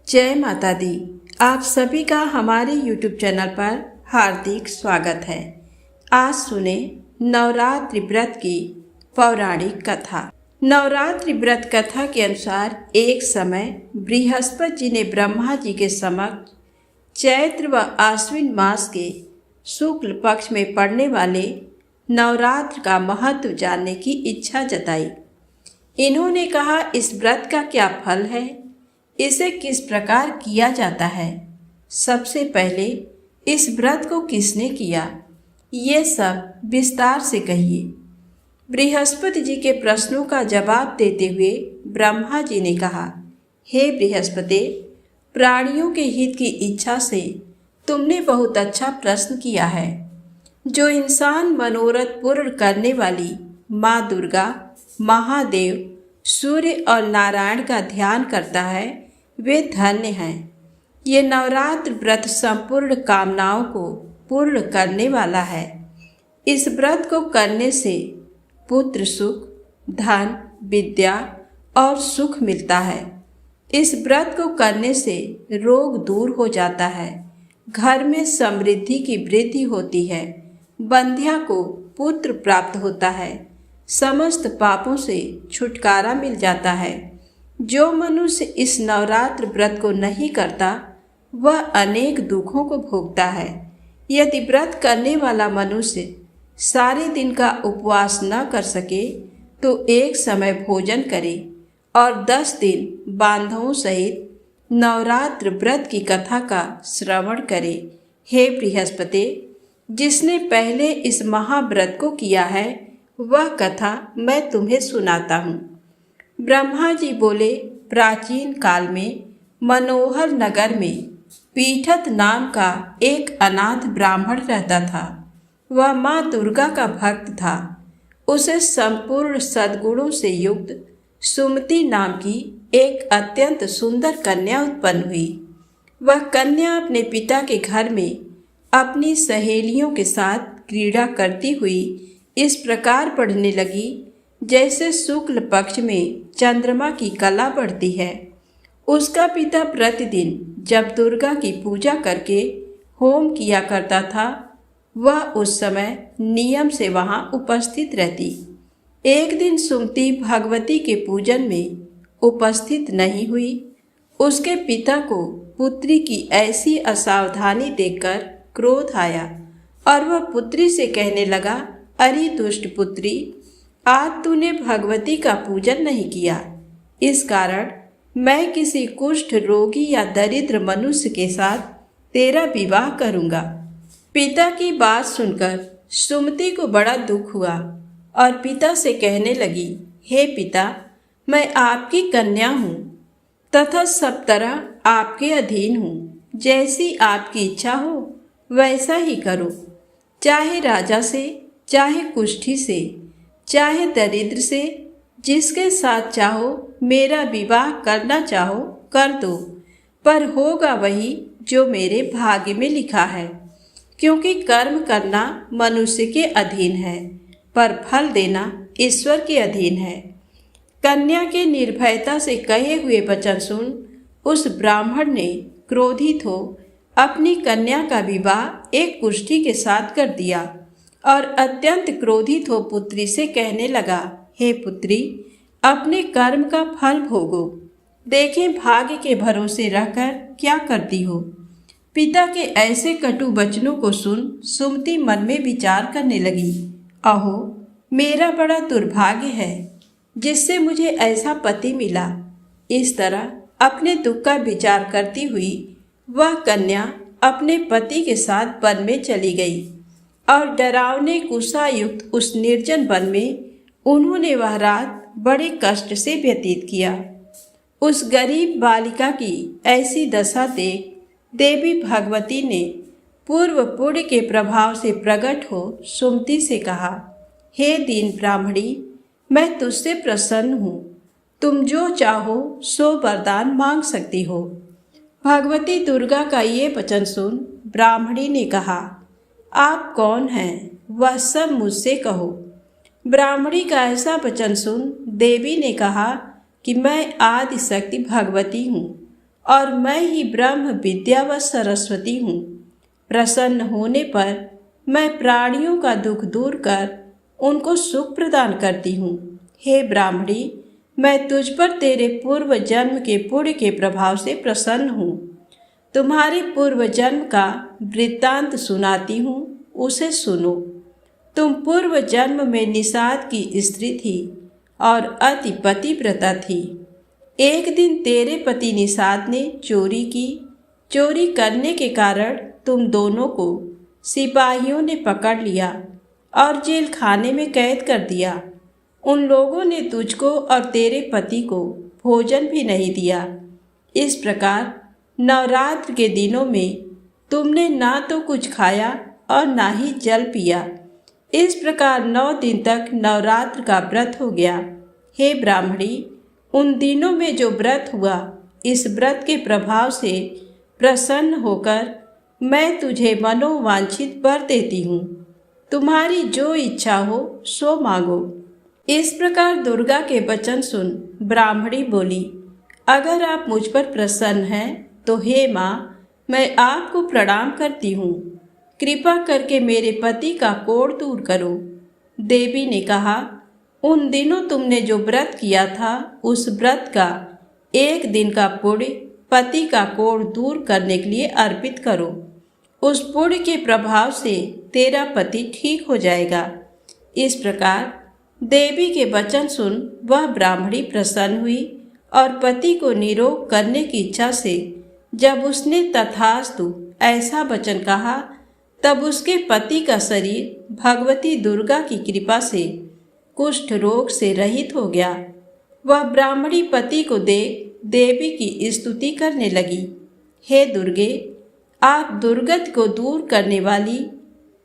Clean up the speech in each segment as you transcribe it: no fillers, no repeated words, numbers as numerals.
जय माता दी। आप सभी का हमारे YouTube चैनल पर हार्दिक स्वागत है। आज सुने नवरात्रि व्रत की पौराणिक कथा। नवरात्रि व्रत कथा के अनुसार एक समय बृहस्पति जी ने ब्रह्मा जी के समक्ष चैत्र व आश्विन मास के शुक्ल पक्ष में पड़ने वाले नवरात्र का महत्व जानने की इच्छा जताई। इन्होंने कहा, इस व्रत का क्या फल है, इसे किस प्रकार किया जाता है, सबसे पहले इस व्रत को किसने किया, ये सब विस्तार से कहिए। बृहस्पति जी के प्रश्नों का जवाब देते हुए ब्रह्मा जी ने कहा, हे बृहस्पति, प्राणियों के हित की इच्छा से तुमने बहुत अच्छा प्रश्न किया है। जो इंसान मनोरथ पूर्ण करने वाली माँ दुर्गा, महादेव, सूर्य और नारायण का ध्यान करता है, वे धन्य हैं। ये नवरात्र व्रत संपूर्ण कामनाओं को पूर्ण करने वाला है। इस व्रत को करने से पुत्र सुख, धन, विद्या और सुख मिलता है। इस व्रत को करने से रोग दूर हो जाता है, घर में समृद्धि की वृद्धि होती है, बंध्या को पुत्र प्राप्त होता है, समस्त पापों से छुटकारा मिल जाता है। जो मनुष्य इस नवरात्र व्रत को नहीं करता वह अनेक दुखों को भोगता है। यदि व्रत करने वाला मनुष्य सारे दिन का उपवास न कर सके तो एक समय भोजन करे और 10 दिन बांधवों सहित नवरात्र व्रत की कथा का श्रवण करे। हे बृहस्पति, जिसने पहले इस महाव्रत को किया है वह कथा मैं तुम्हें सुनाता हूँ। ब्रह्मा जी बोले, प्राचीन काल में मनोहर नगर में पीठत नाम का एक अनाथ ब्राह्मण रहता था। वह माँ दुर्गा का भक्त था। उसे संपूर्ण सद्गुणों से युक्त सुमति नाम की एक अत्यंत सुंदर कन्या उत्पन्न हुई। वह कन्या अपने पिता के घर में अपनी सहेलियों के साथ क्रीड़ा करती हुई इस प्रकार पढ़ने लगी जैसे शुक्ल पक्ष में चंद्रमा की कला बढ़ती है। उसका पिता प्रतिदिन जब दुर्गा की पूजा करके होम किया करता था, वह उस समय नियम से वहां उपस्थित रहती। एक दिन सुमति भगवती के पूजन में उपस्थित नहीं हुई। उसके पिता को पुत्री की ऐसी असावधानी देखकर क्रोध आया और वह पुत्री से कहने लगा, अरे दुष्ट पुत्री, आज तूने भगवती का पूजन नहीं किया, इस कारण मैं किसी कुष्ठ रोगी या दरिद्र मनुष्य के साथ तेरा विवाह करूंगा। पिता की बात सुनकर सुमति को बड़ा दुख हुआ और पिता से कहने लगी, हे पिता, मैं आपकी कन्या हूँ तथा सब तरह आपके अधीन हूँ। जैसी आपकी इच्छा हो वैसा ही करो। चाहे राजा से, चाहे कुष्ठी से, चाहे दरिद्र से, जिसके साथ चाहो मेरा विवाह करना चाहो कर दो, पर होगा वही जो मेरे भाग्य में लिखा है। क्योंकि कर्म करना मनुष्य के अधीन है, पर फल देना ईश्वर के अधीन है। कन्या के निर्भयता से कहे हुए वचन सुन उस ब्राह्मण ने क्रोधित हो अपनी कन्या का विवाह एक कुष्ठी के साथ कर दिया और अत्यंत क्रोधित हो पुत्री से कहने लगा, हे पुत्री, अपने कर्म का फल भोगो। देखें भाग्य के भरोसे रहकर क्या करती हो। पिता के ऐसे कटु वचनों को सुन सुमति मन में विचार करने लगी, अहो, मेरा बड़ा दुर्भाग्य है जिससे मुझे ऐसा पति मिला। इस तरह अपने दुख का विचार करती हुई वह कन्या अपने पति के साथ वन में चली गई और डरावने कुशायुक्त उस निर्जन वन में उन्होंने वह रात बड़े कष्ट से व्यतीत किया। उस गरीब बालिका की ऐसी दशा देख देवी भगवती ने पूर्व पुण्य के प्रभाव से प्रकट हो सुमति से कहा, हे दीन ब्राह्मणी, मैं तुझसे प्रसन्न हूँ। तुम जो चाहो सो वरदान मांग सकती हो। भगवती दुर्गा का ये वचन सुन ब्राह्मणी ने कहा, आप कौन हैं, वह सब मुझसे कहो। ब्राह्मणी का ऐसा वचन सुन देवी ने कहा कि मैं आदि शक्ति भगवती हूँ और मैं ही ब्रह्म विद्या व सरस्वती हूँ। प्रसन्न होने पर मैं प्राणियों का दुख दूर कर उनको सुख प्रदान करती हूँ। हे ब्राह्मणी, मैं तुझ पर तेरे पूर्व जन्म के पुण्य के प्रभाव से प्रसन्न हूँ। तुम्हारे पूर्व जन्म का वृत्तांत सुनाती हूँ, उसे सुनो। तुम पूर्व जन्म में निषाद की स्त्री थी और अति पतिव्रता थी। एक दिन तेरे पति निषाद ने चोरी की। चोरी करने के कारण तुम दोनों को सिपाहियों ने पकड़ लिया और जेल खाने में कैद कर दिया। उन लोगों ने तुझको और तेरे पति को भोजन भी नहीं दिया। इस प्रकार नवरात्र के दिनों में तुमने ना तो कुछ खाया और ना ही जल पिया। इस प्रकार 9 दिन तक नवरात्र का व्रत हो गया। हे ब्राह्मणी, उन दिनों में जो व्रत हुआ, इस व्रत के प्रभाव से प्रसन्न होकर मैं तुझे मनोवांछित वर देती हूँ। तुम्हारी जो इच्छा हो सो मांगो। इस प्रकार दुर्गा के वचन सुन ब्राह्मणी बोली, अगर आप मुझ पर प्रसन्न हैं तो हे माँ, मैं आपको प्रणाम करती हूँ। कृपा करके मेरे पति का कोढ़ दूर करो। देवी ने कहा, उन दिनों तुमने जो व्रत किया था, उस व्रत का 1 दिन का पुण्य पति का कोढ़ दूर करने के लिए अर्पित करो। उस पुण्य के प्रभाव से तेरा पति ठीक हो जाएगा। इस प्रकार देवी के वचन सुन वह ब्राह्मणी प्रसन्न हुई और पति को निरोग करने की इच्छा से जब उसने तथास्तु ऐसा वचन कहा, तब उसके पति का शरीर भगवती दुर्गा की कृपा से कुष्ठ रोग से रहित हो गया। वह ब्राह्मणी पति को देख देवी की स्तुति करने लगी। हे दुर्गे, आप दुर्गति को दूर करने वाली,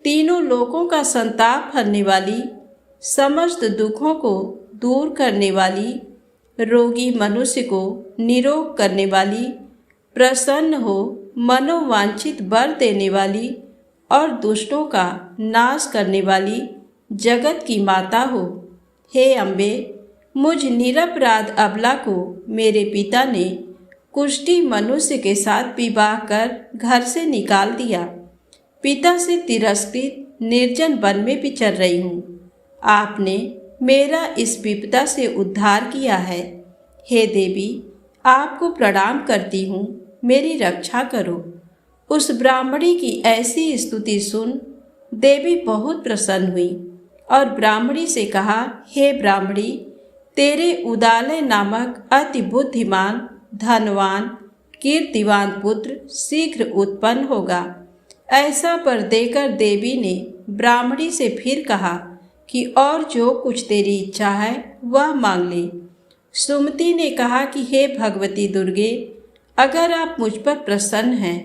तीनों लोकों का संताप हरने वाली, समस्त दुखों को दूर करने वाली, रोगी मनुष्य को निरोग करने वाली, प्रसन्न हो मनोवांछित वर देने वाली और दुष्टों का नाश करने वाली जगत की माता हो। हे अम्बे, मुझ निरपराध अबला को मेरे पिता ने कुष्ठी मनुष्य के साथ विवाह कर घर से निकाल दिया। पिता से तिरस्कृत निर्जन वन में विचर रही हूँ। आपने मेरा इस विपदा से उद्धार किया है। हे देवी, आपको प्रणाम करती हूँ, मेरी रक्षा करो। उस ब्राह्मणी की ऐसी स्तुति सुन देवी बहुत प्रसन्न हुई और ब्राह्मणी से कहा, हे ब्राह्मणी, तेरे उदालय नामक अति बुद्धिमान, धनवान, कीर्तिवान पुत्र शीघ्र उत्पन्न होगा। ऐसा पर देकर देवी ने ब्राह्मणी से फिर कहा कि और जो कुछ तेरी इच्छा है वह मांग ले। सुमति ने कहा कि हे भगवती दुर्गे, अगर आप मुझ पर प्रसन्न हैं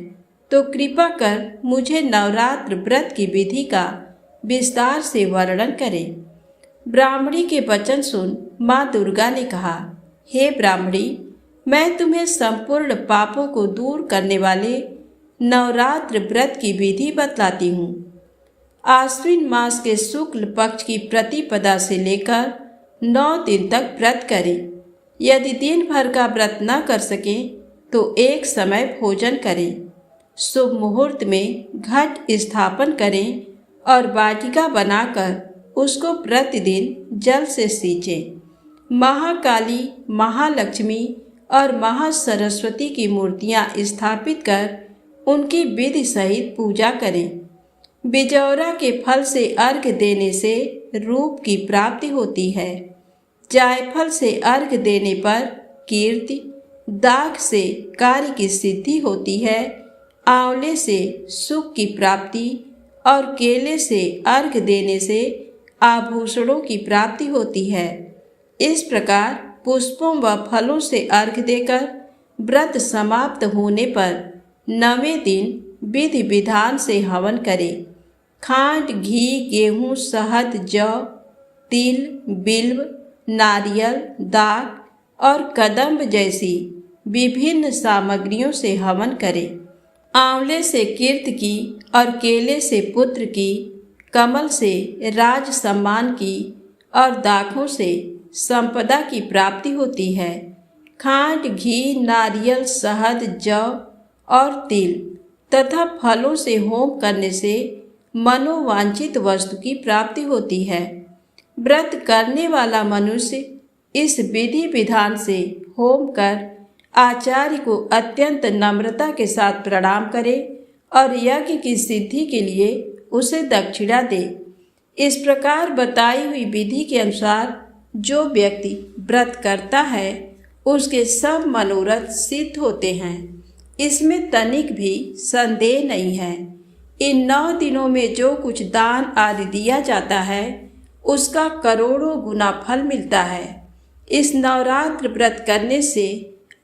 तो कृपा कर मुझे नवरात्र व्रत की विधि का विस्तार से वर्णन करें। ब्राह्मणी के वचन सुन माँ दुर्गा ने कहा, हे ब्राह्मणी, मैं तुम्हें संपूर्ण पापों को दूर करने वाले नवरात्र व्रत की विधि बतलाती हूँ। आश्विन मास के शुक्ल पक्ष की प्रतिपदा से लेकर 9 दिन तक व्रत करें। यदि दिन भर का व्रत न कर सके तो एक समय भोजन करें। शुभ मुहूर्त में घट स्थापन करें और वाटिका बनाकर उसको प्रतिदिन जल से सींचें। महाकाली, महालक्ष्मी और महासरस्वती की मूर्तियां स्थापित कर उनकी विधि सहित पूजा करें। बिजौरा के फल से अर्घ्य देने से रूप की प्राप्ति होती है। जायफल से अर्घ्य देने पर कीर्ति, दाख से कार्य की सिद्धि होती है, आंवले से सुख की प्राप्ति और केले से अर्घ्य देने से आभूषणों की प्राप्ति होती है। इस प्रकार पुष्पों व फलों से अर्घ्य देकर व्रत समाप्त होने पर 9वें दिन विधि विधान से हवन करें। खांड, घी, गेहूँ, शहद, जौ, तिल, बिल्व, नारियल, दाख और कदम्ब जैसी विभिन्न सामग्रियों से हवन करें। आंवले से कीर्ति की और केले से पुत्र की, कमल से राज सम्मान की और दाखों से संपदा की प्राप्ति होती है। खांड, घी, नारियल, शहद, जौ और तिल तथा फलों से होम करने से मनोवांछित वस्तु की प्राप्ति होती है। व्रत करने वाला मनुष्य इस विधि विधान से होम कर आचार्य को अत्यंत नम्रता के साथ प्रणाम करे और यज्ञ की सिद्धि के लिए उसे दक्षिणा दे। इस प्रकार बताई हुई विधि के अनुसार जो व्यक्ति व्रत करता है उसके सब मनोरथ सिद्ध होते हैं, इसमें तनिक भी संदेह नहीं है। इन 9 दिनों में जो कुछ दान आदि दिया जाता है उसका करोड़ों गुना फल मिलता है। इस नवरात्र व्रत करने से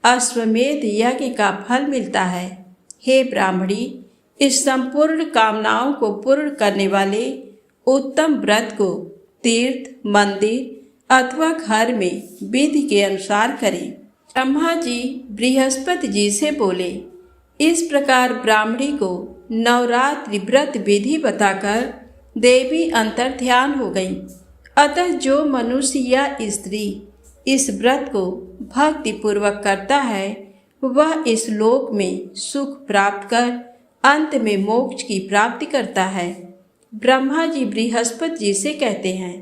अश्वमेध यज्ञ का फल मिलता है। हे ब्राह्मणी, इस संपूर्ण कामनाओं को पूर्ण करने वाले उत्तम व्रत को तीर्थ, मंदिर अथवा घर में विधि के अनुसार करें। ब्रह्मा जी बृहस्पति जी से बोले, इस प्रकार ब्राह्मणी को नवरात्रि व्रत विधि बताकर देवी अंतर ध्यान हो गई। अतः जो मनुष्य या स्त्री इस व्रत को भक्ति पूर्वक करता है वह इस लोक में सुख प्राप्त कर अंत में मोक्ष की प्राप्ति करता है। ब्रह्मा जी बृहस्पति जी से कहते हैं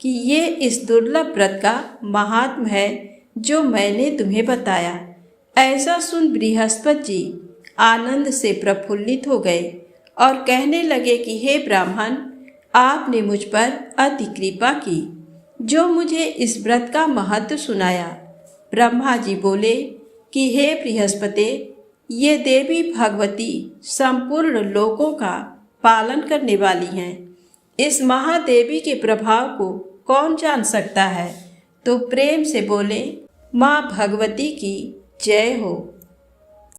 कि ये इस दुर्लभ व्रत का महात्म है जो मैंने तुम्हें बताया। ऐसा सुन बृहस्पति जी आनंद से प्रफुल्लित हो गए और कहने लगे कि हे ब्राह्मण, आपने मुझ पर अति कृपा की जो मुझे इस व्रत का महत्व सुनाया। ब्रह्मा जी बोले कि हे बृहस्पति, ये देवी भगवती संपूर्ण लोकों का पालन करने वाली हैं। इस महादेवी के प्रभाव को कौन जान सकता है? तो प्रेम से बोले, माँ भगवती की जय हो।